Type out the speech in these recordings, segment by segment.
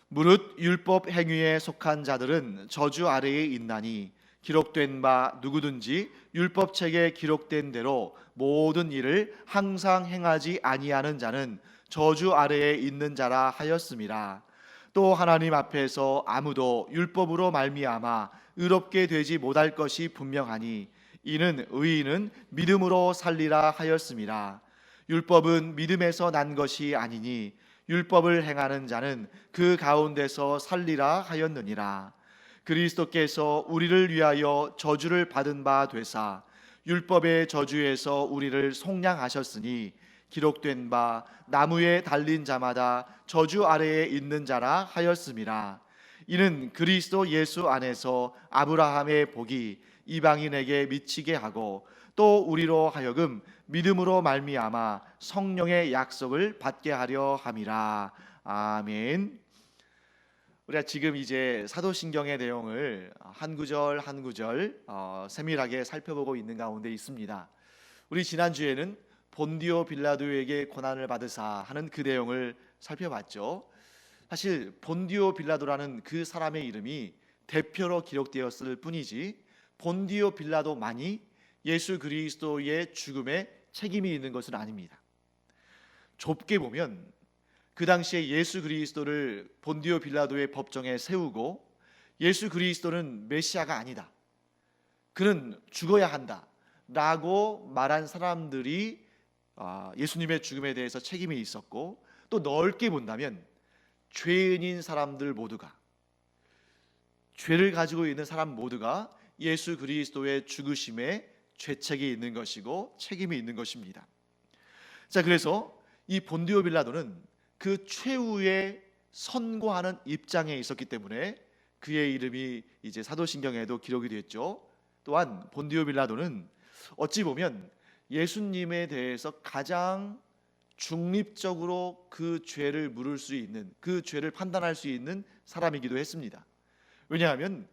무릇 율법 행위에 속한 자들은 저주 아래에 있나니 기록된 바 누구든지 율법책에 기록된 대로 모든 일을 항상 행하지 아니하는 자는 저주 아래에 있는 자라 하였음이라. 또 하나님 앞에서 아무도 율법으로 말미암아 의롭게 되지 못할 것이 분명하니 이는 의인은 믿음으로 살리라 하였음이라. 율법은 믿음에서 난 것이 아니니 율법을 행하는 자는 그 가운데서 살리라 하였느니라. 그리스도께서 우리를 위하여 저주를 받은 바 되사 율법의 저주에서 우리를 속량하셨으니 기록된 바 나무에 달린 자마다 저주 아래에 있는 자라 하였음이라. 이는 그리스도 예수 안에서 아브라함의 복이 이방인에게 미치게 하고 또 우리로 하여금 믿음으로 말미암아 성령의 약속을 받게 하려 함이라. 아멘. 우리가 지금 이제 사도신경의 내용을 한 구절 한 구절 세밀하게 살펴보고 있는 가운데 있습니다. 우리 지난주에는 본디오 빌라도에게 고난을 받으사 하는 그 내용을 살펴봤죠. 사실 본디오 빌라도라는 그 사람의 이름이 대표로 기록되었을 뿐이지 본디오 빌라도만이 예수 그리스도의 죽음에 책임이 있는 것은 아닙니다. 좁게 보면 그 당시에 예수 그리스도를 본디오 빌라도의 법정에 세우고 예수 그리스도는 메시아가 아니다, 그는 죽어야 한다 라고 말한 사람들이 예수님의 죽음에 대해서 책임이 있었고, 또 넓게 본다면 죄인인 사람들 모두가, 죄를 가지고 있는 사람 모두가 예수 그리스도의 죽으심에 죄책이 있는 것이고 책임이 있는 것입니다. 자, 그래서 이 본디오 빌라도는 그 최후의 선고하는 입장에 있었기 때문에 그의 이름이 이제 사도신경에도 기록이 됐죠. 또한 본디오 빌라도는 어찌 보면 예수님에 대해서 가장 중립적으로 그 죄를 물을 수 있는, 그 죄를 판단할 수 있는 사람이기도 했습니다. 왜냐하면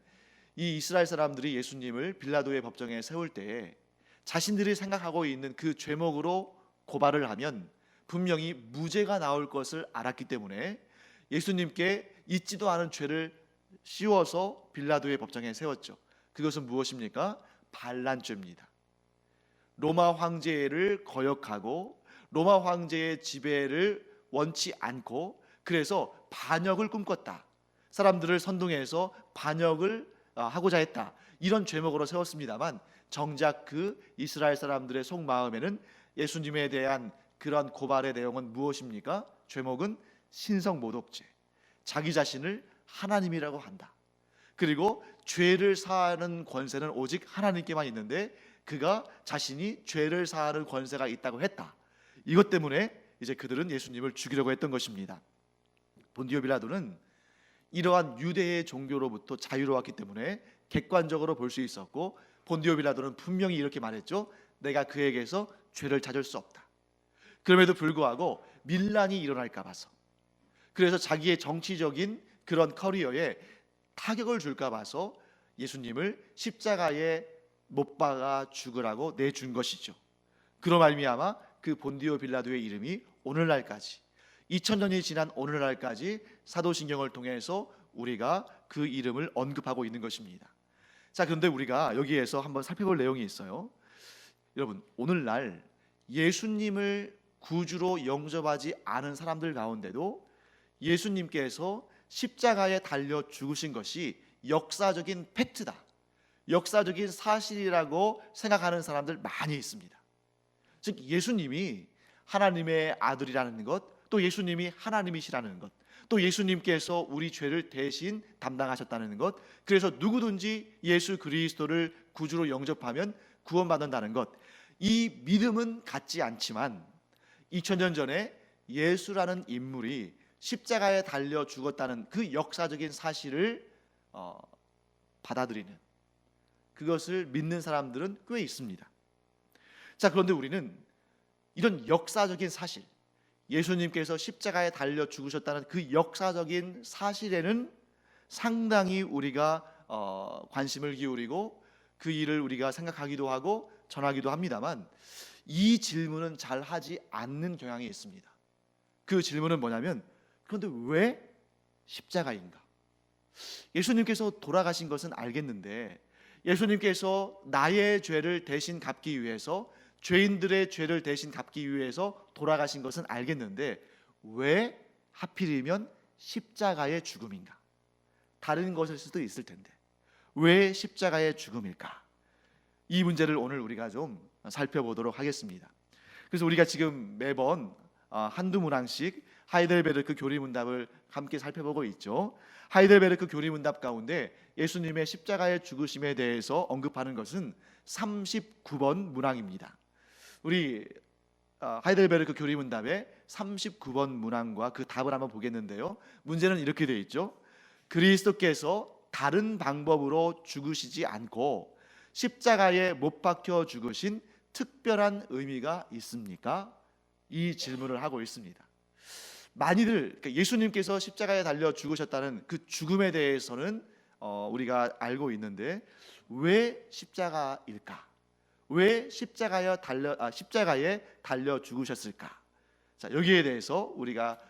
이 이스라엘 사람들이 예수님을 빌라도의 법정에 세울 때에 자신들이 생각하고 있는 그 죄목으로 고발을 하면 분명히 무죄가 나올 것을 알았기 때문에 예수님께 있지도 않은 죄를 씌워서 빌라도의 법정에 세웠죠. 그것은 무엇입니까? 반란죄입니다. 로마 황제를 거역하고 로마 황제의 지배를 원치 않고 그래서 반역을 꿈꿨다, 사람들을 선동해서 반역을 하고자 했다, 이런 죄목으로 세웠습니다만 정작 그 이스라엘 사람들의 속마음에는 예수님에 대한 그런 고발의 내용은 무엇입니까? 죄목은 신성모독죄, 자기 자신을 하나님이라고 한다. 그리고 죄를 사하는 권세는 오직 하나님께만 있는데 그가 자신이 죄를 사하는 권세가 있다고 했다. 이것 때문에 이제 그들은 예수님을 죽이려고 했던 것입니다. 본디오 빌라도는 이러한 유대의 종교로부터 자유로웠기 때문에 객관적으로 볼 수 있었고, 본디오 빌라도는 분명히 이렇게 말했죠. 내가 그에게서 죄를 찾을 수 없다. 그럼에도 불구하고 밀란이 일어날까 봐서, 그래서 자기의 정치적인 그런 커리어에 타격을 줄까 봐서 예수님을 십자가에 못 박아 죽으라고 내준 것이죠. 그로 말미암아 그 본디오 빌라도의 이름이 오늘날까지, 2000년이 지난 오늘날까지 사도신경을 통해서 우리가 그 이름을 언급하고 있는 것입니다. 자, 그런데 우리가 여기에서 한번 살펴볼 내용이 있어요. 여러분, 오늘날 예수님을 구주로 영접하지 않은 사람들 가운데도 예수님께서 십자가에 달려 죽으신 것이 역사적인 팩트다, 역사적인 사실이라고 생각하는 사람들 많이 있습니다. 즉 예수님이 하나님의 아들이라는 것, 또 예수님이 하나님이시라는 것, 또 예수님께서 우리 죄를 대신 담당하셨다는 것, 그래서 누구든지 예수 그리스도를 구주로 영접하면 구원받는다는 것, 이 믿음은 같지 않지만 2000년 전에 예수라는 인물이 십자가에 달려 죽었다는 그 역사적인 사실을 받아들이는, 그것을 믿는 사람들은 꽤 있습니다. 자, 그런데 우리는 이런 역사적인 사실, 예수님께서 십자가에 달려 죽으셨다는 그 역사적인 사실에는 상당히 우리가 관심을 기울이고 그 일을 우리가 생각하기도 하고 전하기도 합니다만, 이 질문은 잘 하지 않는 경향이 있습니다. 그 질문은 뭐냐면, 그런데 왜 십자가인가? 예수님께서 돌아가신 것은 알겠는데, 예수님께서 나의 죄를 대신 갚기 위해서, 죄인들의 죄를 대신 갚기 위해서 돌아가신 것은 알겠는데 왜 하필이면 십자가의 죽음인가? 다른 것일 수도 있을 텐데 왜 십자가의 죽음일까? 이 문제를 오늘 우리가 좀 살펴보도록 하겠습니다. 그래서 우리가 지금 매번 한두 문항씩 하이델베르크 교리문답을 함께 살펴보고 있죠. 하이델베르크 교리문답 가운데 예수님의 십자가의 죽으심에 대해서 언급하는 것은 39번 문항입니다. 우리 하이델베르크 교리문답의 39번 문항과 그 답을 한번 보겠는데요. 문제는 이렇게 되어 있죠. 그리스도께서 다른 방법으로 죽으시지 않고 십자가에 못 박혀 죽으신 특별한 의미가 있습니까? 이 질문을 하고 있습니다. 많이들 예수님께서 십자가에 달려 죽으셨다는 그 죽음에 대해서는 우리가 알고 있는데 왜 십자가일까? 왜 십자가에 달려 죽으셨을까? 자, 여기에 대해서 우리가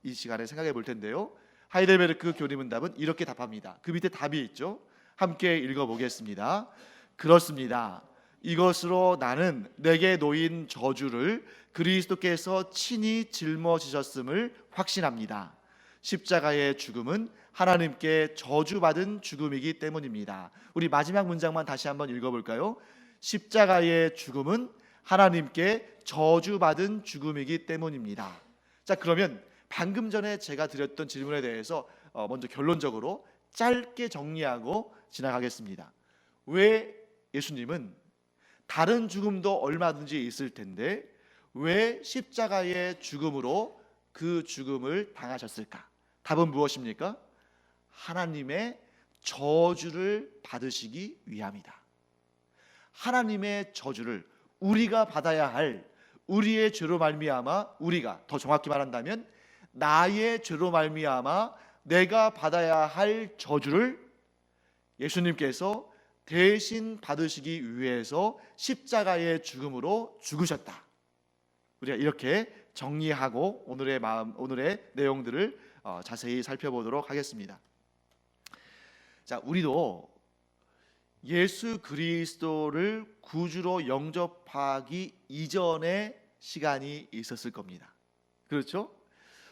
이 시간에 생각해 볼 텐데요. 하이델베르크 교리문답은 이렇게 답합니다. 그 밑에 답이 있죠. 함께 읽어보겠습니다. 그렇습니다. 이것으로 나는 내게 놓인 저주를 그리스도께서 친히 짊어지셨음을 확신합니다. 십자가의 죽음은 하나님께 저주받은 죽음이기 때문입니다. 우리 마지막 문장만 다시 한번 읽어볼까요? 십자가의 죽음은 하나님께 저주받은 죽음이기 때문입니다. 자, 그러면 방금 전에 제가 드렸던 질문에 대해서 먼저 결론적으로 짧게 정리하고 지나가겠습니다. 왜 예수님은 다른 죽음도 얼마든지 있을 텐데 왜 십자가의 죽음으로 그 죽음을 당하셨을까? 답은 무엇입니까? 하나님의 저주를 받으시기 위함이다. 하나님의 저주를 우리가 받아야 할, 우리의 죄로 말미암아, 우리가 더 정확히 말한다면 나의 죄로 말미암아 내가 받아야 할 저주를 예수님께서 대신 받으시기 위해서 십자가의 죽음으로 죽으셨다. 우리가 이렇게 정리하고 오늘의 내용들을 자세히 살펴보도록 하겠습니다. 자, 우리도 예수 그리스도를 구주로 영접하기 이전의 시간이 있었을 겁니다. 그렇죠?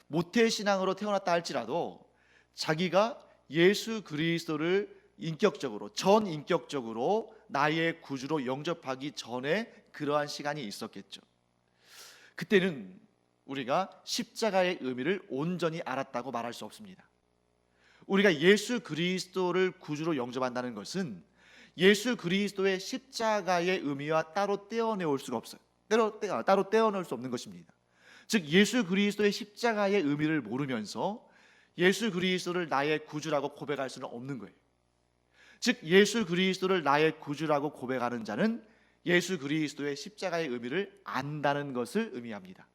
모태신앙으로 태어났다 할지라도 자기가 예수 그리스도를 전인격적으로 나의 구주로 영접하기 전에 그러한 시간이 있었겠죠. 그때는 우리가 십자가의 의미를 온전히 알았다고 말할 수 없습니다. 우리가 예수 그리스도를 구주로 영접한다는 것은 예수 그리스도의 십자가의 의미와 따로 떼어내올 수가 없어요. 따로 떼어낼 수 없는 것입니다. 즉 예수 그리스도의 십자가의 의미를 모르면서 예수 그리스도를 나의 구주라고 고백할 수는 없는 거예요. 즉 예수 그리스도를 나의 구주라고 고백하는 자는 예수 그리스도의 십자가의 의미를 안다는 것을 의미합니다.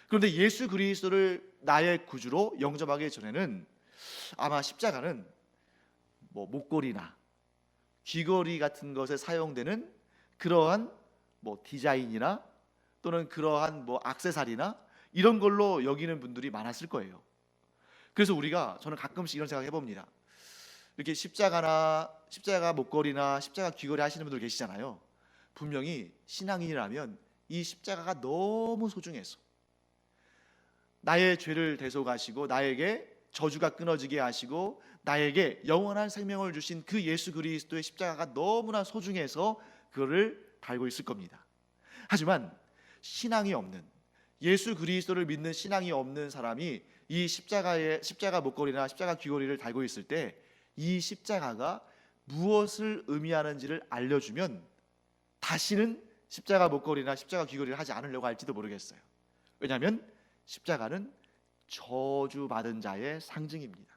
그런데 예수 그리스도를 나의 구주로 영접하기 전에는 아마 십자가는 목걸이나 귀걸이 같은 것에 사용되는 그러한 디자인이나 또는 그러한 액세서리나 이런 걸로 여기는 분들이 많았을 거예요. 그래서 저는 가끔씩 이런 생각 해봅니다. 이렇게 십자가 목걸이나 십자가 귀걸이 하시는 분들 계시잖아요. 분명히 신앙인이라면 이 십자가가 너무 소중해서 나의 죄를 대속하시고 나에게 저주가 끊어지게 하시고 나에게 영원한 생명을 주신 그 예수 그리스도의 십자가가 너무나 소중해서 그거를 달고 있을 겁니다. 하지만 신앙이 없는, 예수 그리스도를 믿는 신앙이 없는 사람이 이 십자가 목걸이나 십자가 귀걸이를 달고 있을 때 이 십자가가 무엇을 의미하는지를 알려주면 다시는 십자가 목걸이나 십자가 귀걸이를 하지 않으려고 할지도 모르겠어요. 왜냐하면 십자가는 저주받은 자의 상징입니다.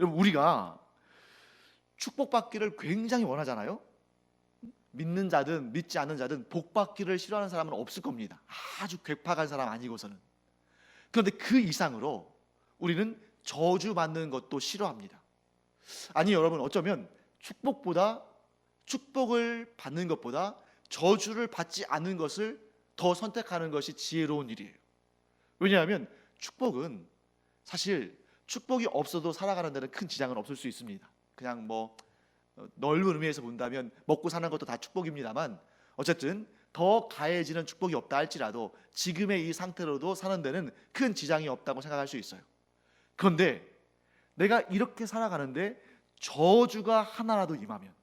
여러분, 우리가 축복받기를 굉장히 원하잖아요. 믿는 자든 믿지 않는 자든 복받기를 싫어하는 사람은 없을 겁니다. 아주 괴팍한 사람 아니고서는. 그런데 그 이상으로 우리는 저주받는 것도 싫어합니다. 아니 여러분, 어쩌면 축복을 받는 것보다 저주를 받지 않는 것을 더 선택하는 것이 지혜로운 일이에요. 왜냐하면 축복은 사실 축복이 없어도 살아가는 데는 큰 지장은 없을 수 있습니다. 그냥 뭐 넓은 의미에서 본다면 먹고 사는 것도 다 축복입니다만, 어쨌든 더 가해지는 축복이 없다 할지라도 지금의 이 상태로도 사는 데는 큰 지장이 없다고 생각할 수 있어요. 그런데 내가 이렇게 살아가는데 저주가 하나라도 임하면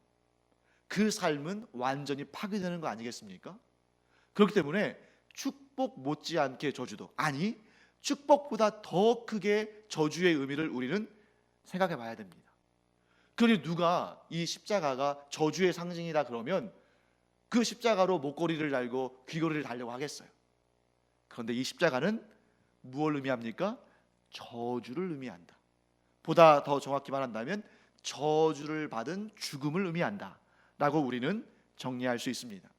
그 삶은 완전히 파괴되는 거 아니겠습니까? 그렇기 때문에 축복 못지않게 저주도, 아니 축복보다 더 크게 저주의 의미를 우리는 생각해 봐야 됩니다. 그러니 누가 이 십자가가 저주의 상징이다 그러면 그 십자가로 목걸이를 달고 귀걸이를 달려고 하겠어요. 그런데 이 십자가는 무엇을 의미합니까? 저주를 의미한다. 보다 더 정확히 말한다면 저주를 받은 죽음을 의미한다 라고 우리는 정리할 수 있습니다.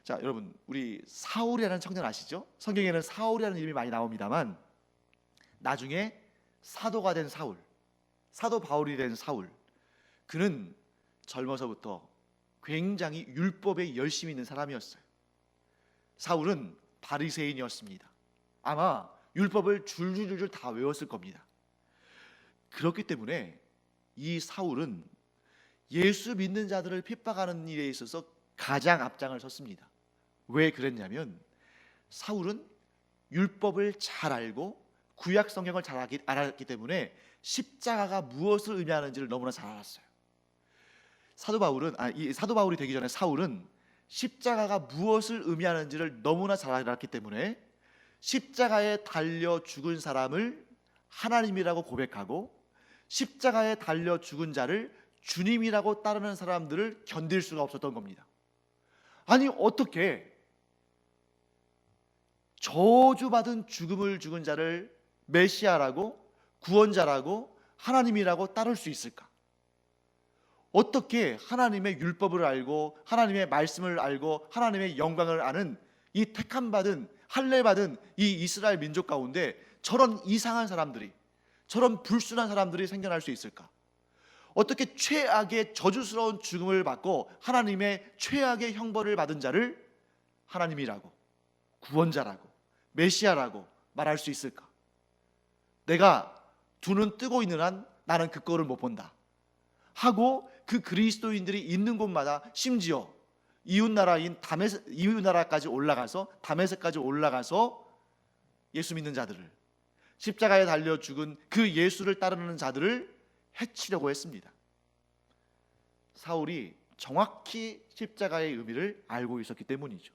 자, 여러분, 우리 사울이라는 청년 아시죠? 성경에는 사울이라는 이름이 많이 나옵니다만 나중에 사도가 된 사울, 사도 바울이 된 사울, 그는 젊어서부터 굉장히 율법에 열심히 있는 사람이었어요. 사울은 바리새인이었습니다. 아마 율법을 줄줄줄 다 외웠을 겁니다. 그렇기 때문에 이 사울은 예수 믿는 자들을 핍박하는 일에 있어서 가장 앞장을 섰습니다. 왜 그랬냐면 사울은 율법을 잘 알고 구약 성경을 잘 알았기 때문에 십자가가 무엇을 의미하는지를 너무나 잘 알았어요. 사도 바울이 되기 전에 사울은 십자가가 무엇을 의미하는지를 너무나 잘 알았기 때문에 십자가에 달려 죽은 사람을 하나님이라고 고백하고 십자가에 달려 죽은 자를 주님이라고 따르는 사람들을 견딜 수가 없었던 겁니다. 아니 어떻게 저주받은 죽음을 죽은 자를 메시아라고 구원자라고 하나님이라고 따를 수 있을까? 어떻게 하나님의 율법을 알고 하나님의 말씀을 알고 하나님의 영광을 아는 이 택함받은 할례받은 이 이스라엘 민족 가운데 저런 이상한 사람들이, 저런 불순한 사람들이 생겨날 수 있을까? 어떻게 최악의 저주스러운 죽음을 받고 하나님의 최악의 형벌을 받은 자를 하나님이라고 구원자라고 메시아라고 말할 수 있을까? 내가 두 눈 뜨고 있는 한 나는 그 꼴을 못 본다 하고 그 그리스도인들이 있는 곳마다 심지어 이웃나라까지 올라가서 다메섹까지 올라가서 예수 믿는 자들을, 십자가에 달려 죽은 그 예수를 따르는 자들을 해치려고 했습니다. 사울이 정확히 십자가의 의미를 알고 있었기 때문이죠.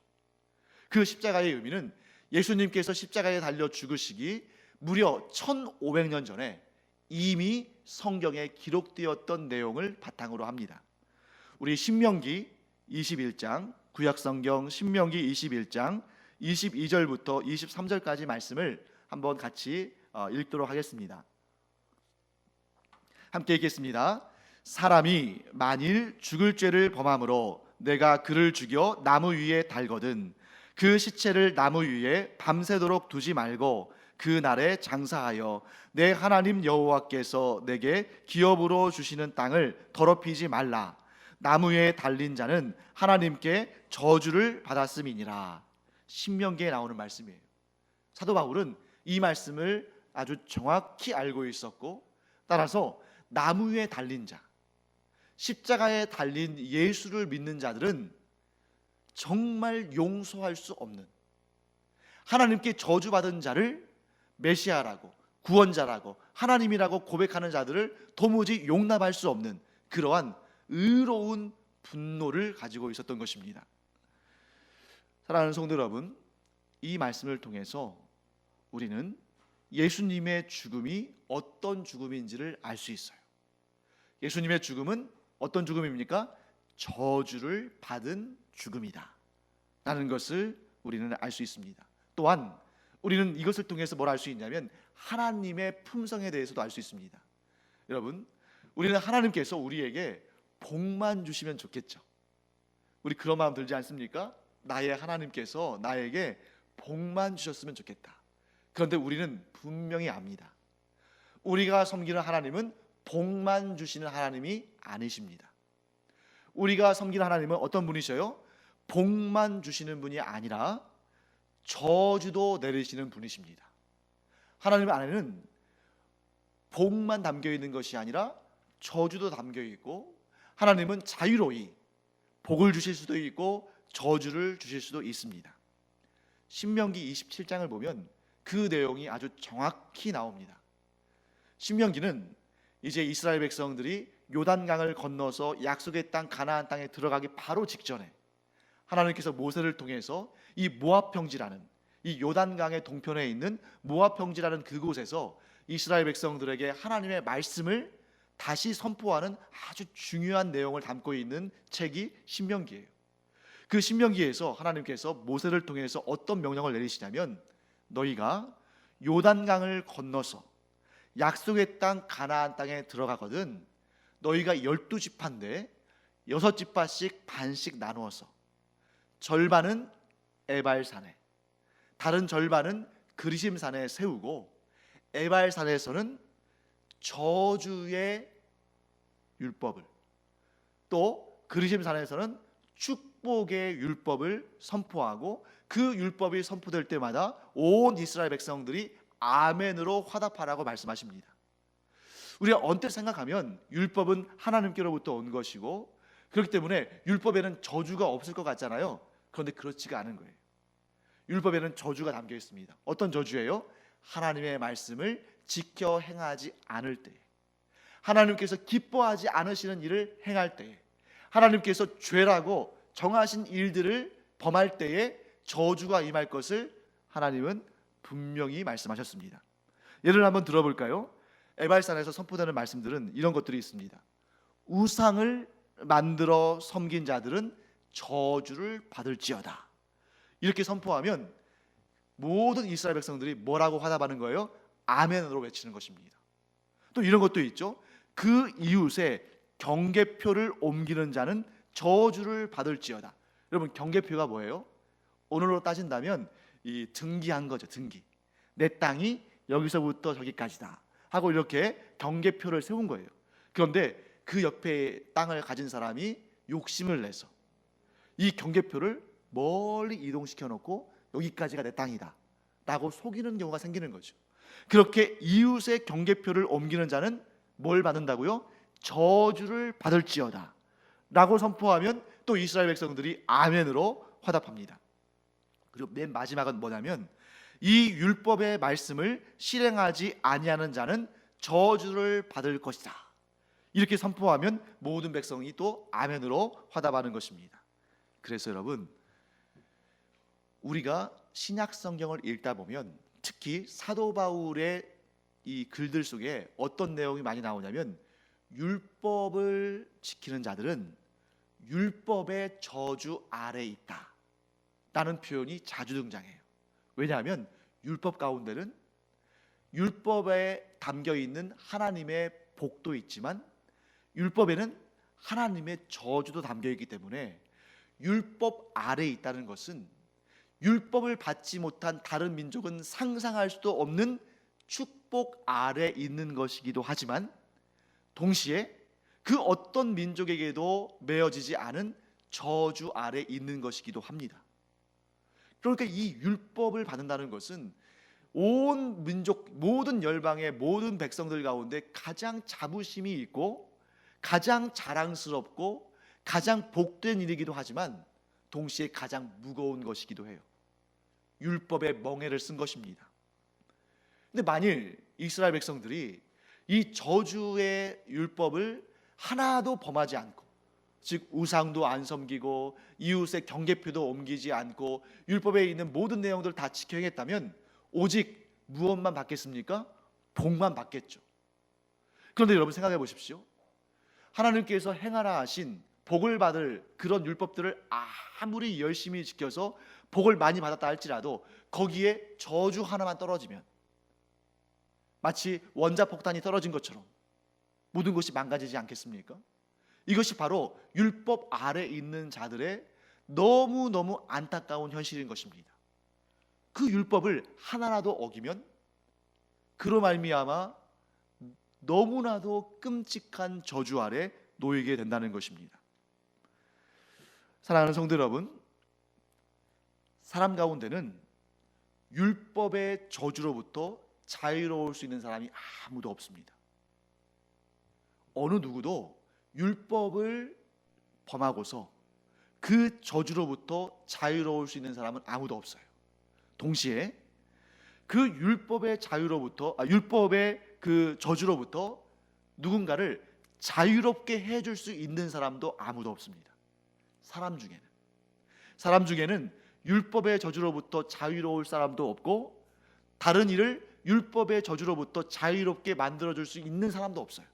그 십자가의 의미는 예수님께서 십자가에 달려 죽으시기 무려 1500년 전에 이미 성경에 기록되었던 내용을 바탕으로 합니다. 우리 신명기 21장, 구약성경 신명기 21장 22절부터 23절까지 말씀을 한번 같이 읽도록 하겠습니다. 함께 읽겠습니다. 사람이 만일 죽을 죄를 범함으로 내가 그를 죽여 나무 위에 달거든 그 시체를 나무 위에 밤새도록 두지 말고 그 날에 장사하여 내 하나님 여호와께서 내게 기업으로 주시는 땅을 더럽히지 말라. 나무에 달린 자는 하나님께 저주를 받았음이니라. 신명기에 나오는 말씀이에요. 사도 바울은 이 말씀을 아주 정확히 알고 있었고, 따라서 나무 위에 달린 자, 십자가에 달린 예수를 믿는 자들은 정말 용서할 수 없는, 하나님께 저주받은 자를 메시아라고 구원자라고 하나님이라고 고백하는 자들을 도무지 용납할 수 없는 그러한 의로운 분노를 가지고 있었던 것입니다. 사랑하는 성도 여러분, 이 말씀을 통해서 우리는 예수님의 죽음이 어떤 죽음인지를 알 수 있어요. 예수님의 죽음은 어떤 죽음입니까? 저주를 받은 죽음이다 라는 것을 우리는 알 수 있습니다. 또한 우리는 이것을 통해서 뭘 알 수 있냐면 하나님의 품성에 대해서도 알 수 있습니다. 여러분, 우리는 하나님께서 우리에게 복만 주시면 좋겠죠. 우리 그런 마음 들지 않습니까? 나의 하나님께서 나에게 복만 주셨으면 좋겠다. 그런데 우리는 분명히 압니다. 우리가 섬기는 하나님은 복만 주시는 하나님이 아니십니다. 우리가 섬기는 하나님은 어떤 분이셔요? 복만 주시는 분이 아니라 저주도 내리시는 분이십니다. 하나님 안에는 복만 담겨 있는 것이 아니라 저주도 담겨 있고, 하나님은 자유로이 복을 주실 수도 있고 저주를 주실 수도 있습니다. 신명기 27장을 보면 그 내용이 아주 정확히 나옵니다. 신명기는 이제 이스라엘 백성들이 요단강을 건너서 약속의 땅 가나안 땅에 들어가기 바로 직전에 하나님께서 모세를 통해서 이 모압 평지라는, 이 요단강의 동편에 있는 모압 평지라는 그곳에서 이스라엘 백성들에게 하나님의 말씀을 다시 선포하는 아주 중요한 내용을 담고 있는 책이 신명기예요. 그 신명기에서 하나님께서 모세를 통해서 어떤 명령을 내리시냐면, 너희가 요단강을 건너서 약속의 땅 가나안 땅에 들어가거든 너희가 12지파인데 6지파씩 반씩 나누어서 절반은 에발산에, 다른 절반은 그리심산에 세우고, 에발산에서는 저주의 율법을, 또 그리심산에서는 축복의 율법을 선포하고, 그 율법이 선포될 때마다 온 이스라엘 백성들이 아멘으로 화답하라고 말씀하십니다. 우리가 언뜻 생각하면 율법은 하나님께로부터 온 것이고, 그렇기 때문에 율법에는 저주가 없을 것 같잖아요. 그런데 그렇지가 않은 거예요. 율법에는 저주가 담겨 있습니다. 어떤 저주예요? 하나님의 말씀을 지켜 행하지 않을 때에, 하나님께서 기뻐하지 않으시는 일을 행할 때에, 하나님께서 죄라고 정하신 일들을 범할 때에 저주가 임할 것을 하나님은 분명히 말씀하셨습니다. 예를 한번 들어볼까요? 에발산에서 선포되는 말씀들은 이런 것들이 있습니다. 우상을 만들어 섬긴 자들은 저주를 받을지어다. 이렇게 선포하면 모든 이스라엘 백성들이 뭐라고 화답하는 거예요? 아멘으로 외치는 것입니다. 또 이런 것도 있죠. 그 이웃의 경계표를 옮기는 자는 저주를 받을지어다. 여러분, 경계표가 뭐예요? 오늘로 따진다면 이 등기한 거죠. 등기. 내 땅이 여기서부터 저기까지다 하고 이렇게 경계표를 세운 거예요. 그런데 그 옆에 땅을 가진 사람이 욕심을 내서 이 경계표를 멀리 이동시켜 놓고 여기까지가 내 땅이다 라고 속이는 경우가 생기는 거죠. 그렇게 이웃의 경계표를 옮기는 자는 뭘 받는다고요? 저주를 받을지어다 라고 선포하면 또 이스라엘 백성들이 아멘으로 화답합니다. 그리고 맨 마지막은 뭐냐면, 이 율법의 말씀을 실행하지 아니하는 자는 저주를 받을 것이다. 이렇게 선포하면 모든 백성이 또 아멘으로 화답하는 것입니다. 그래서 여러분, 우리가 신약 성경을 읽다 보면 특히 사도 바울의 이 글들 속에 어떤 내용이 많이 나오냐면, 율법을 지키는 자들은 율법의 저주 아래에 있다 라는 표현이 자주 등장해요. 왜냐하면 율법 가운데는 율법에 담겨 있는 하나님의 복도 있지만 율법에는 하나님의 저주도 담겨 있기 때문에 율법 아래에 있다는 것은 율법을 받지 못한 다른 민족은 상상할 수도 없는 축복 아래 있는 것이기도 하지만, 동시에 그 어떤 민족에게도 메어지지 않은 저주 아래 있는 것이기도 합니다. 그러니까 이 율법을 받는다는 것은 온 민족, 모든 열방의 모든 백성들 가운데 가장 자부심이 있고 가장 자랑스럽고 가장 복된 일이기도 하지만 동시에 가장 무거운 것이기도 해요. 율법의 멍에를 쓴 것입니다. 근데 만일 이스라엘 백성들이 이 저주의 율법을 하나도 범하지 않고, 즉 우상도 안 섬기고 이웃의 경계표도 옮기지 않고 율법에 있는 모든 내용들을 다 지켜 행했다면 오직 무엇만 받겠습니까? 복만 받겠죠. 그런데 여러분 생각해 보십시오. 하나님께서 행하라 하신 복을 받을 그런 율법들을 아무리 열심히 지켜서 복을 많이 받았다 할지라도 거기에 저주 하나만 떨어지면 마치 원자폭탄이 떨어진 것처럼 모든 것이 망가지지 않겠습니까? 이것이 바로 율법 아래 있는 자들의 너무너무 안타까운 현실인 것입니다. 그 율법을 하나라도 어기면 그로 말미암아 너무나도 끔찍한 저주 아래 놓이게 된다는 것입니다. 사랑하는 성도 여러분, 사람 가운데는 율법의 저주로부터 자유로울 수 있는 사람이 아무도 없습니다. 어느 누구도 율법을 범하고서 그 저주로부터 자유로울 수 있는 사람은 아무도 없어요. 동시에 그 율법의 그 저주로부터 누군가를 자유롭게 해줄 수 있는 사람도 아무도 없습니다. 사람 중에는 율법의 저주로부터 자유로울 사람도 없고, 다른 일을 율법의 저주로부터 자유롭게 만들어줄 수 있는 사람도 없어요.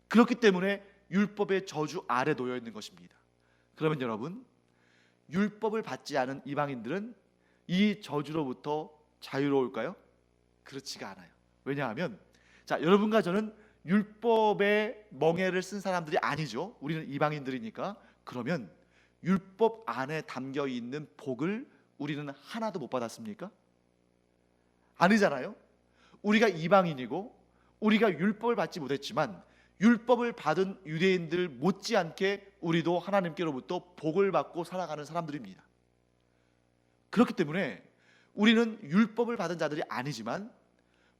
그렇기 때문에 율법의 저주 아래 놓여 있는 것입니다. 그러면 여러분, 율법을 받지 않은 이방인들은 이 저주로부터 자유로울까요? 그렇지가 않아요. 왜냐하면 여러분과 저는 율법의 멍에를 쓴 사람들이 아니죠. 우리는 이방인들이니까. 그러면 율법 안에 담겨 있는 복을 우리는 하나도 못 받았습니까? 아니잖아요. 우리가 이방인이고 우리가 율법을 받지 못했지만 율법을 받은 유대인들 못지않게 우리도 하나님께로부터 복을 받고 살아가는 사람들입니다. 그렇기 때문에 우리는 율법을 받은 자들이 아니지만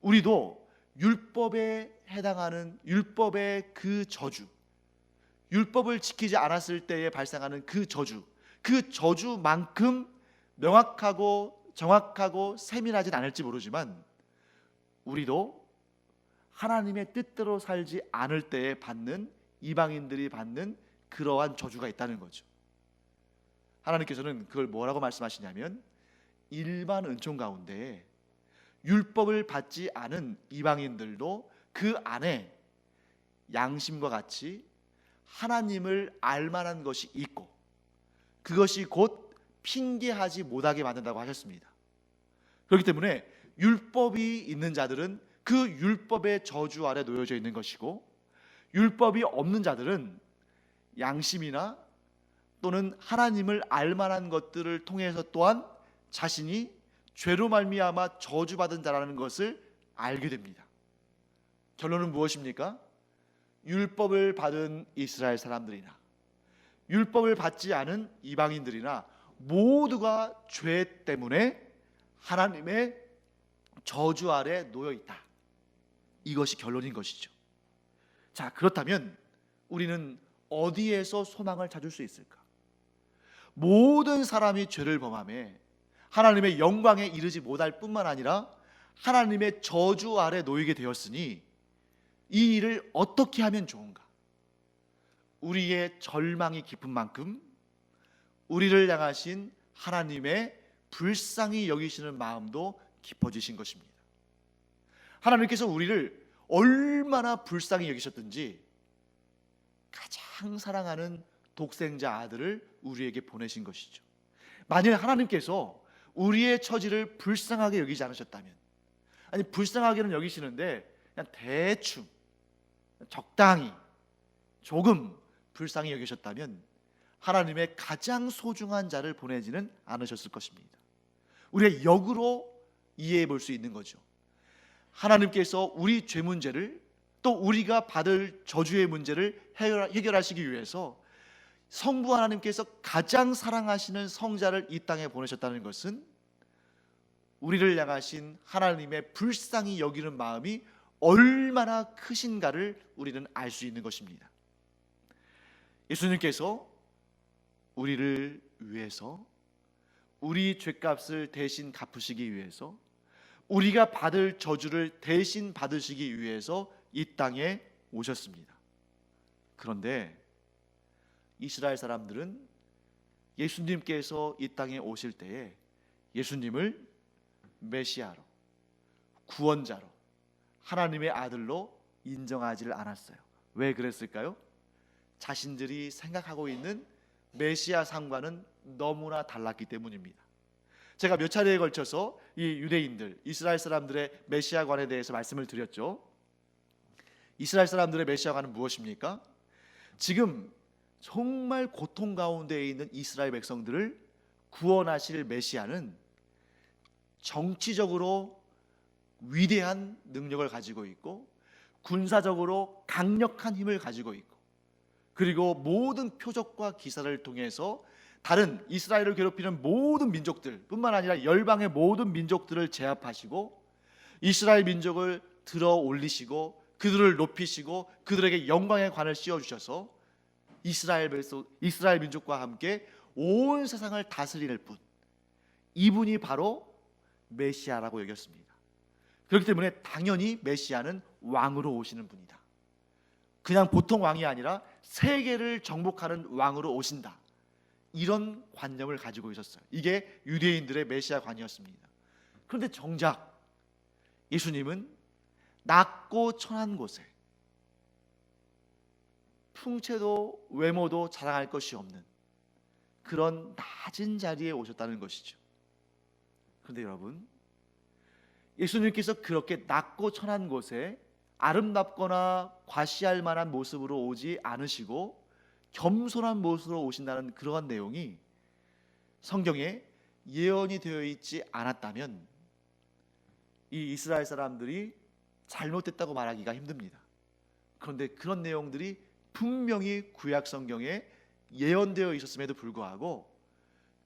우리도 율법에 해당하는 율법의 그 저주, 율법을 지키지 않았을 때에 발생하는 그 저주만큼 명확하고 정확하고 세밀하진 않을지 모르지만 우리도 하나님의 뜻대로 살지 않을 때에 받는, 이방인들이 받는 그러한 저주가 있다는 거죠. 하나님께서는 그걸 뭐라고 말씀하시냐면, 일반 은총 가운데 율법을 받지 않은 이방인들도 그 안에 양심과 같이 하나님을 알만한 것이 있고 그것이 곧 핑계하지 못하게 만든다고 하셨습니다. 그렇기 때문에 율법이 있는 자들은 그 율법의 저주 아래 놓여져 있는 것이고, 율법이 없는 자들은 양심이나 또는 하나님을 알만한 것들을 통해서 또한 자신이 죄로 말미암아 저주받은 자라는 것을 알게 됩니다. 결론은 무엇입니까? 율법을 받은 이스라엘 사람들이나 율법을 받지 않은 이방인들이나 모두가 죄 때문에 하나님의 저주 아래 놓여 있다. 이것이 결론인 것이죠. 그렇다면 우리는 어디에서 소망을 찾을 수 있을까? 모든 사람이 죄를 범하며 하나님의 영광에 이르지 못할 뿐만 아니라 하나님의 저주 아래 놓이게 되었으니 이 일을 어떻게 하면 좋은가? 우리의 절망이 깊은 만큼 우리를 향하신 하나님의 불쌍히 여기시는 마음도 깊어지신 것입니다. 하나님께서 우리를 얼마나 불쌍히 여기셨든지 가장 사랑하는 독생자 아들을 우리에게 보내신 것이죠. 만일 하나님께서 우리의 처지를 불쌍하게 여기지 않으셨다면, 아니 불쌍하게는 여기시는데 그냥 대충 적당히 조금 불쌍히 여기셨다면 하나님의 가장 소중한 자를 보내지는 않으셨을 것입니다. 우리가 역으로 이해해 볼 수 있는 거죠. 하나님께서 우리 죄 문제를, 또 우리가 받을 저주의 문제를 해결하시기 위해서 성부 하나님께서 가장 사랑하시는 성자를 이 땅에 보내셨다는 것은 우리를 향하신 하나님의 불쌍히 여기는 마음이 얼마나 크신가를 우리는 알 수 있는 것입니다. 예수님께서 우리를 위해서, 우리 죄값을 대신 갚으시기 위해서, 우리가 받을 저주를 대신 받으시기 위해서 이 땅에 오셨습니다. 그런데 이스라엘 사람들은 예수님께서 이 땅에 오실 때에 예수님을 메시아로, 구원자로, 하나님의 아들로 인정하지를 않았어요. 왜 그랬을까요? 자신들이 생각하고 있는 메시아 상과는 너무나 달랐기 때문입니다. 제가 몇 차례에 걸쳐서 이 유대인들, 이스라엘 사람들의 메시아관에 대해서 말씀을 드렸죠. 이스라엘 사람들의 메시아관은 무엇입니까? 지금 정말 고통 가운데 있는 이스라엘 백성들을 구원하실 메시아는 정치적으로 위대한 능력을 가지고 있고 군사적으로 강력한 힘을 가지고 있고, 그리고 모든 표적과 기사를 통해서 다른 이스라엘을 괴롭히는 모든 민족들 뿐만 아니라 열방의 모든 민족들을 제압하시고 이스라엘 민족을 들어 올리시고 그들을 높이시고 그들에게 영광의 관을 씌워주셔서 이스라엘 민족과 함께 온 세상을 다스릴 분, 이분이 바로 메시아라고 여겼습니다. 그렇기 때문에 당연히 메시아는 왕으로 오시는 분이다. 그냥 보통 왕이 아니라 세계를 정복하는 왕으로 오신다. 이런 관념을 가지고 있었어요. 이게 유대인들의 메시아관이었습니다. 그런데 정작 예수님은 낮고 천한 곳에 풍채도 외모도 자랑할 것이 없는 그런 낮은 자리에 오셨다는 것이죠. 그런데 여러분, 예수님께서 그렇게 낮고 천한 곳에 아름답거나 과시할 만한 모습으로 오지 않으시고 겸손한 모습으로 오신다는 그러한 내용이 성경에 예언이 되어 있지 않았다면 이 이스라엘 사람들이 잘못됐다고 말하기가 힘듭니다. 그런데 그런 내용들이 분명히 구약 성경에 예언되어 있었음에도 불구하고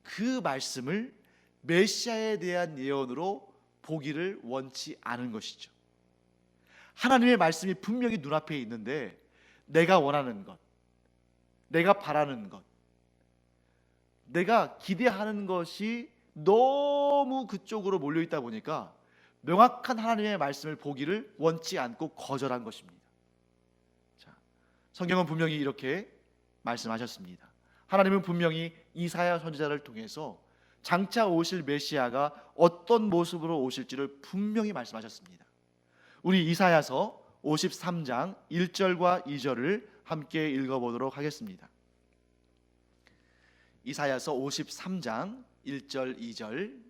그 말씀을 메시아에 대한 예언으로 보기를 원치 않은 것이죠. 하나님의 말씀이 분명히 눈앞에 있는데 내가 원하는 것, 내가 바라는 것, 내가 기대하는 것이 너무 그쪽으로 몰려있다 보니까 명확한 하나님의 말씀을 보기를 원치 않고 거절한 것입니다. 자, 성경은 분명히 이렇게 말씀하셨습니다. 하나님은 분명히 이사야 선지자를 통해서 장차 오실 메시아가 어떤 모습으로 오실지를 분명히 말씀하셨습니다. 우리 이사야서 53장 1절과 2절을 함께 읽어보도록 하겠습니다. 이사야서 53장 1절 2절,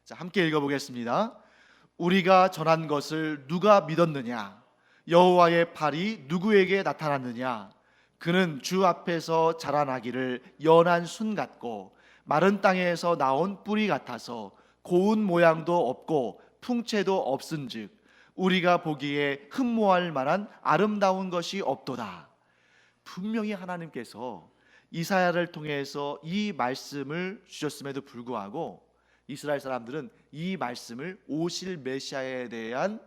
자, 함께 읽어보겠습니다. 우리가 전한 것을 누가 믿었느냐? 여호와의 팔이 누구에게 나타났느냐? 그는 주 앞에서 자라나기를 연한 순 같고 마른 땅에서 나온 뿌리 같아서 고운 모양도 없고 풍채도 없은즉 우리가 보기에 흠모할 만한 아름다운 것이 없도다. 분명히 하나님께서 이사야를 통해서 이 말씀을 주셨음에도 불구하고 이스라엘 사람들은 이 말씀을 오실 메시아에 대한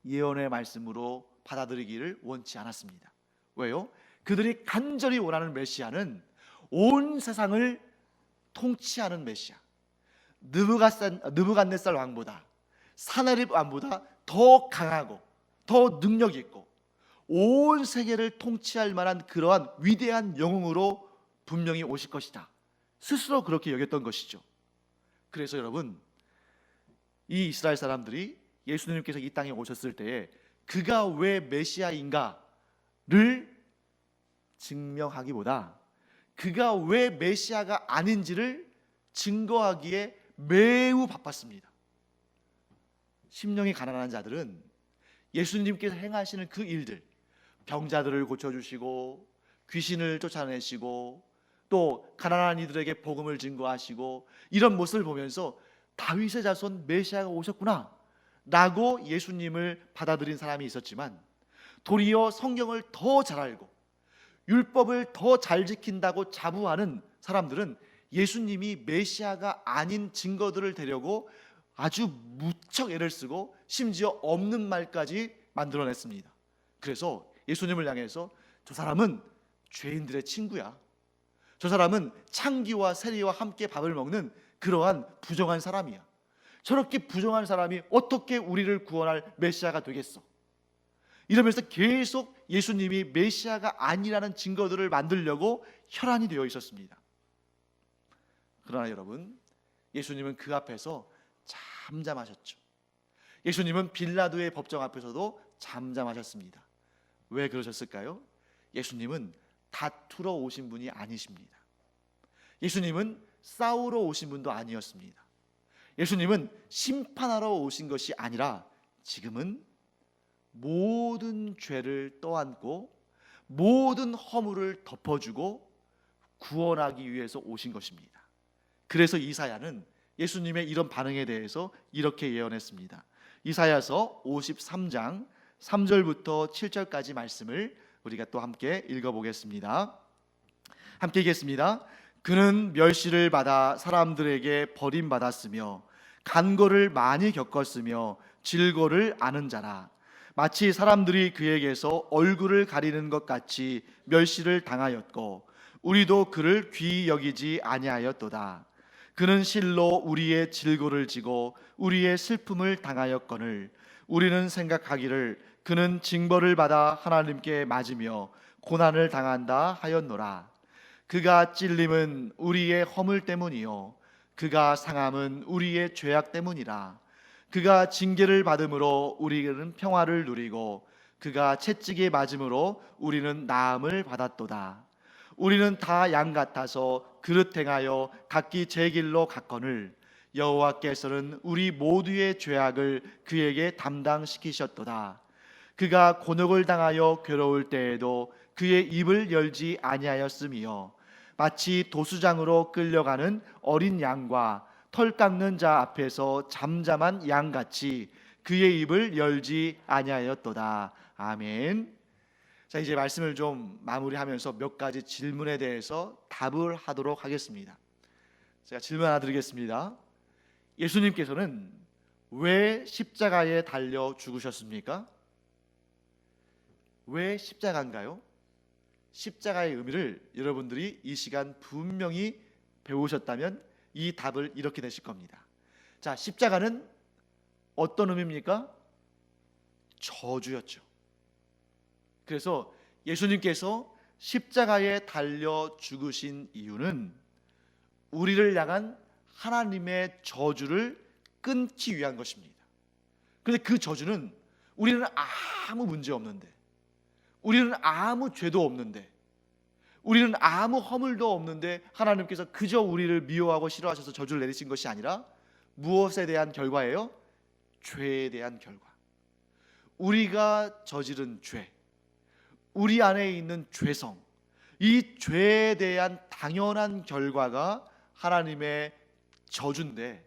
예언의 말씀으로 받아들이기를 원치 않았습니다. 왜요? 그들이 간절히 원하는 메시아는 온 세상을 통치하는 메시아, 느부갓네살 왕보다, 사나립 왕보다 더 강하고 더 능력 있고 온 세계를 통치할 만한 그러한 위대한 영웅으로 분명히 오실 것이다. 스스로 그렇게 여겼던 것이죠. 그래서 여러분, 이 이스라엘 사람들이 예수님께서 이 땅에 오셨을 때에 그가 왜 메시아인가를 증명하기보다 그가 왜 메시아가 아닌지를 증거하기에 매우 바빴습니다. 심령이 가난한 자들은 예수님께서 행하시는 그 일들, 병자들을 고쳐주시고 귀신을 쫓아내시고 또 가난한 이들에게 복음을 증거하시고 이런 모습을 보면서 다윗의 자손 메시아가 오셨구나 라고 예수님을 받아들인 사람이 있었지만, 도리어 성경을 더 잘 알고 율법을 더 잘 지킨다고 자부하는 사람들은 예수님이 메시아가 아닌 증거들을 대려고 아주 무척 애를 쓰고 심지어 없는 말까지 만들어냈습니다. 그래서 예수님을 향해서 저 사람은 죄인들의 친구야, 저 사람은 창기와 세리와 함께 밥을 먹는 그러한 부정한 사람이야, 저렇게 부정한 사람이 어떻게 우리를 구원할 메시아가 되겠어, 이러면서 계속 예수님이 메시아가 아니라는 증거들을 만들려고 혈안이 되어 있었습니다. 그러나 여러분, 예수님은 그 앞에서 잠잠하셨죠. 예수님은 빌라도의 법정 앞에서도 잠잠하셨습니다. 왜 그러셨을까요? 예수님은 다투러 오신 분이 아니십니다. 예수님은 싸우러 오신 분도 아니었습니다. 예수님은 심판하러 오신 것이 아니라 지금은 모든 죄를 떠안고 모든 허물을 덮어주고 구원하기 위해서 오신 것입니다. 그래서 이사야는 예수님의 이런 반응에 대해서 이렇게 예언했습니다. 이사야서 53장 3절부터 7절까지 말씀을 우리가 또 함께 읽어보겠습니다. 함께 읽겠습니다. 그는 멸시를 받아 사람들에게 버림받았으며 간고를 많이 겪었으며 질고를 아는 자라. 마치 사람들이 그에게서 얼굴을 가리는 것 같이 멸시를 당하였고 우리도 그를 귀히 여기지 아니하였도다. 그는 실로 우리의 질고를 지고 우리의 슬픔을 당하였거늘 우리는 생각하기를 그는 징벌을 받아 하나님께 맞으며 고난을 당한다 하였노라. 그가 찔림은 우리의 허물 때문이요 그가 상함은 우리의 죄악 때문이라. 그가 징계를 받음으로 우리는 평화를 누리고 그가 채찍에 맞음으로 우리는 나음을 받았도다. 우리는 다 양 같아서 그릇 행하여 각기 제 길로 갔거늘 여호와께서는 우리 모두의 죄악을 그에게 담당시키셨도다. 그가 곤욕을 당하여 괴로울 때에도 그의 입을 열지 아니하였으며 마치 도수장으로 끌려가는 어린 양과 털 깎는 자 앞에서 잠잠한 양같이 그의 입을 열지 아니하였도다. 아멘. 자, 이제 말씀을 좀 마무리하면서 몇 가지 질문에 대해서 답을 하도록 하겠습니다. 제가 질문 하나 드리겠습니다. 예수님께서는 왜 십자가에 달려 죽으셨습니까? 왜 십자가인가요? 십자가의 의미를 여러분들이 이 시간 분명히 배우셨다면 이 답을 이렇게 내실 겁니다. 자, 십자가는 어떤 의미입니까? 저주였죠. 그래서 예수님께서 십자가에 달려 죽으신 이유는 우리를 향한 하나님의 저주를 끊기 위한 것입니다. 그런데 그 저주는 우리는 아무 문제 없는데, 우리는 아무 죄도 없는데, 우리는 아무 허물도 없는데 하나님께서 그저 우리를 미워하고 싫어하셔서 저주를 내리신 것이 아니라 무엇에 대한 결과예요? 죄에 대한 결과. 우리가 저지른 죄, 우리 안에 있는 죄성, 이 죄에 대한 당연한 결과가 하나님의 저주인데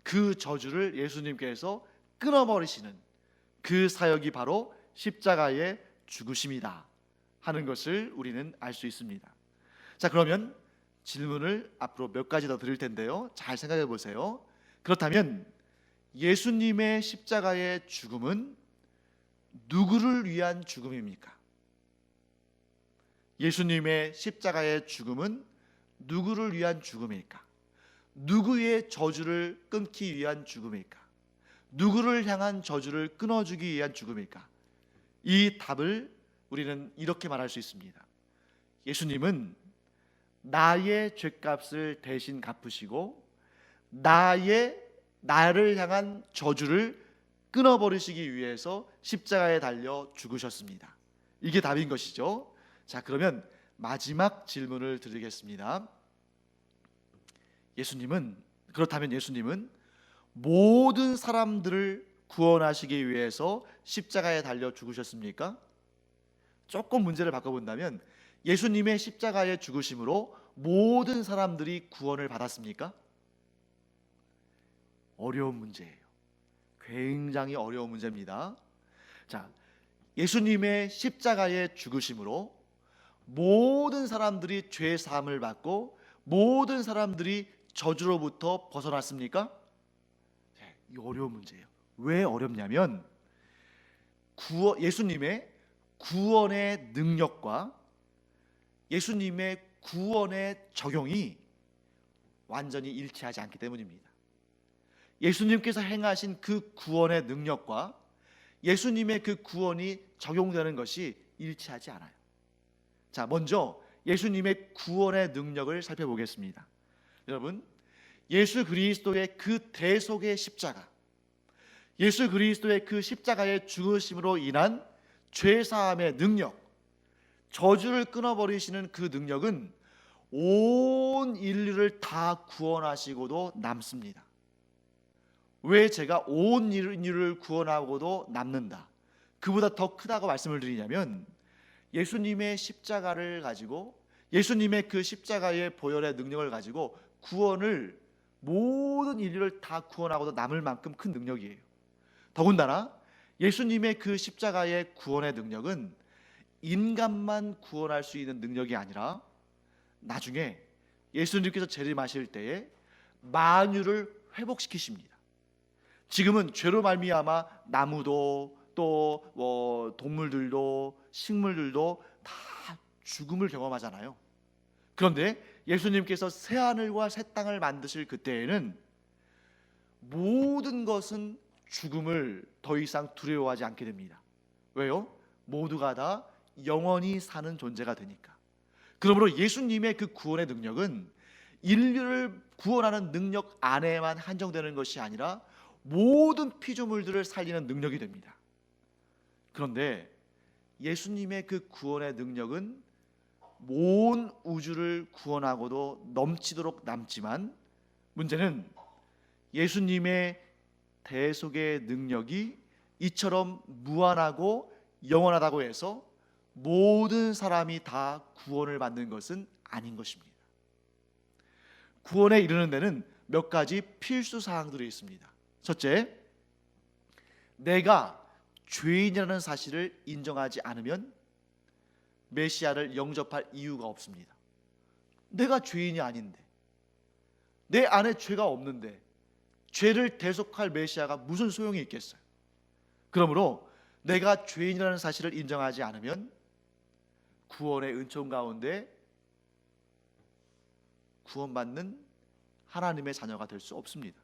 그 저주를 예수님께서 끊어버리시는 그 사역이 바로 십자가의 죽으심이다 하는 것을 우리는 알 수 있습니다. 자, 그러면 질문을 앞으로 몇 가지 더 드릴 텐데요, 잘 생각해 보세요. 그렇다면 예수님의 십자가의 죽음은 누구를 위한 죽음입니까? 예수님의 십자가의 죽음은 누구를 위한 죽음일까? 누구의 저주를 끊기 위한 죽음일까? 누구를 향한 저주를 끊어주기 위한 죽음일까? 이 답을 우리는 이렇게 말할 수 있습니다. 예수님은 나의 죄값을 대신 갚으시고 나를 향한 저주를 끊어버리시기 위해서 십자가에 달려 죽으셨습니다. 이게 답인 것이죠. 자, 그러면 마지막 질문을 드리겠습니다. 그렇다면 예수님은 모든 사람들을 구원하시기 위해서 십자가에 달려 죽으셨습니까? 조금 문제를 바꿔본다면 예수님의 십자가의 죽으심으로 모든 사람들이 구원을 받았습니까? 어려운 문제예요. 굉장히 어려운 문제입니다. 자, 예수님의 십자가의 죽으심으로 모든 사람들이 죄 사함을 받고 모든 사람들이 저주로부터 벗어났습니까? 이 어려운 문제예요. 왜 어렵냐면 예수님의 구원의 능력과 예수님의 구원의 적용이 완전히 일치하지 않기 때문입니다. 예수님께서 행하신 그 구원의 능력과 예수님의 그 구원이 적용되는 것이 일치하지 않아요. 자, 먼저 예수님의 구원의 능력을 살펴보겠습니다. 여러분, 예수 그리스도의 그 대속의 십자가, 예수 그리스도의 그 십자가의 죽으심으로 인한 죄사함의 능력, 저주를 끊어버리시는 그 능력은 온 인류를 다 구원하시고도 남습니다. 왜 제가 온 인류를 구원하고도 남는다, 그보다 더 크다고 말씀을 드리냐면, 예수님의 십자가를 가지고, 예수님의 그 십자가의 보혈의 능력을 가지고 구원을, 모든 인류를 다 구원하고도 남을 만큼 큰 능력이에요. 더군다나 예수님의 그 십자가의 구원의 능력은 인간만 구원할 수 있는 능력이 아니라 나중에 예수님께서 재림하실 때에 만유를 회복시키십니다. 지금은 죄로 말미암아 나무도 또 동물들도 식물들도 다 죽음을 경험하잖아요. 그런데 예수님께서 새 하늘과 새 땅을 만드실 그때에는 모든 것은 죽음을 더 이상 두려워하지 않게 됩니다. 왜요? 모두가 다 영원히 사는 존재가 되니까. 그러므로 예수님의 그 구원의 능력은 인류를 구원하는 능력 안에만 한정되는 것이 아니라 모든 피조물들을 살리는 능력이 됩니다. 그런데 예수님의 그 구원의 능력은 온 우주를 구원하고도 넘치도록 남지만, 문제는 예수님의 대속의 능력이 이처럼 무한하고 영원하다고 해서 모든 사람이 다 구원을 받는 것은 아닌 것입니다. 구원에 이르는 데는 몇 가지 필수 사항들이 있습니다. 첫째, 내가 죄인이라는 사실을 인정하지 않으면 메시아를 영접할 이유가 없습니다. 내가 죄인이 아닌데, 내 안에 죄가 없는데 죄를 대속할 메시아가 무슨 소용이 있겠어요? 그러므로 내가 죄인이라는 사실을 인정하지 않으면 구원의 은총 가운데 구원받는 하나님의 자녀가 될 수 없습니다.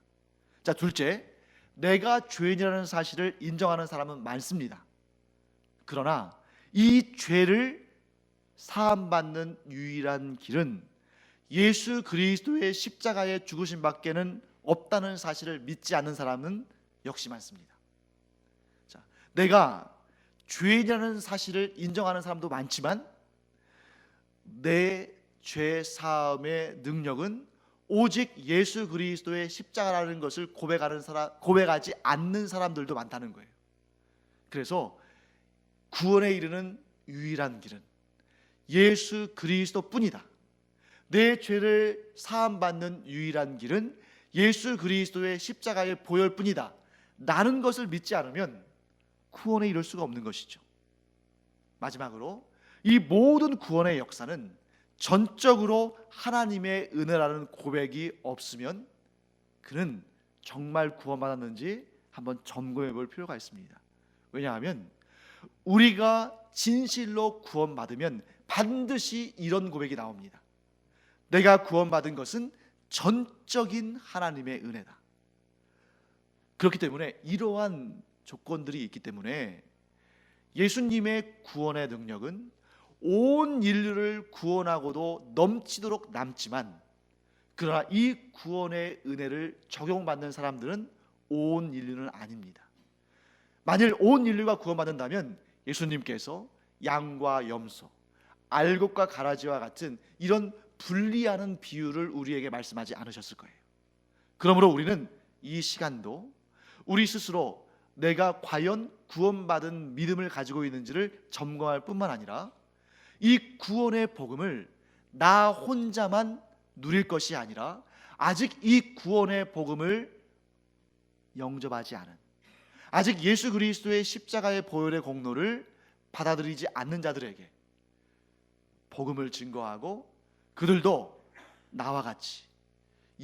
자, 둘째, 내가 죄인이라는 사실을 인정하는 사람은 많습니다. 그러나 이 죄를 사함받는 유일한 길은 예수 그리스도의 십자가의 죽으심 밖에는 없다는 사실을 믿지 않는 사람은 역시 많습니다. 자, 내가 죄인이라는 사실을 인정하는 사람도 많지만 내 죄 사함의 능력은 오직 예수 그리스도의 십자가라는 것을 고백하지 않는 사람들도 많다는 거예요. 그래서 구원에 이르는 유일한 길은 예수 그리스도뿐이다. 내 죄를 사함받는 유일한 길은 예수 그리스도의 십자가의 보혈뿐이다. 라는 것을 믿지 않으면 구원에 이를 수가 없는 것이죠. 마지막으로 이 모든 구원의 역사는 전적으로 하나님의 은혜라는 고백이 없으면 그는 정말 구원받았는지 한번 점검해 볼 필요가 있습니다. 왜냐하면 우리가 진실로 구원받으면 반드시 이런 고백이 나옵니다. 내가 구원받은 것은 전적인 하나님의 은혜다. 그렇기 때문에 이러한 조건들이 있기 때문에 예수님의 구원의 능력은 온 인류를 구원하고도 넘치도록 남지만, 그러나 이 구원의 은혜를 적용받는 사람들은 온 인류는 아닙니다. 만일 온 인류가 구원받는다면 예수님께서 양과 염소, 알곡과 가라지와 같은 이런 분리하는 비유를 우리에게 말씀하지 않으셨을 거예요. 그러므로 우리는 이 시간도 우리 스스로 내가 과연 구원받은 믿음을 가지고 있는지를 점검할 뿐만 아니라 이 구원의 복음을 나 혼자만 누릴 것이 아니라 아직 이 구원의 복음을 영접하지 않은, 아직 예수 그리스도의 십자가의 보혈의 공로를 받아들이지 않는 자들에게 복음을 증거하고 그들도 나와 같이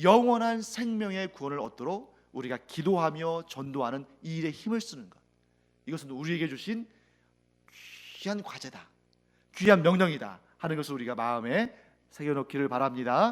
영원한 생명의 구원을 얻도록 우리가 기도하며 전도하는 이 일에 힘을 쓰는 것, 이것은 우리에게 주신 귀한 과제다, 귀한 명령이다 하는 것을 우리가 마음에 새겨놓기를 바랍니다.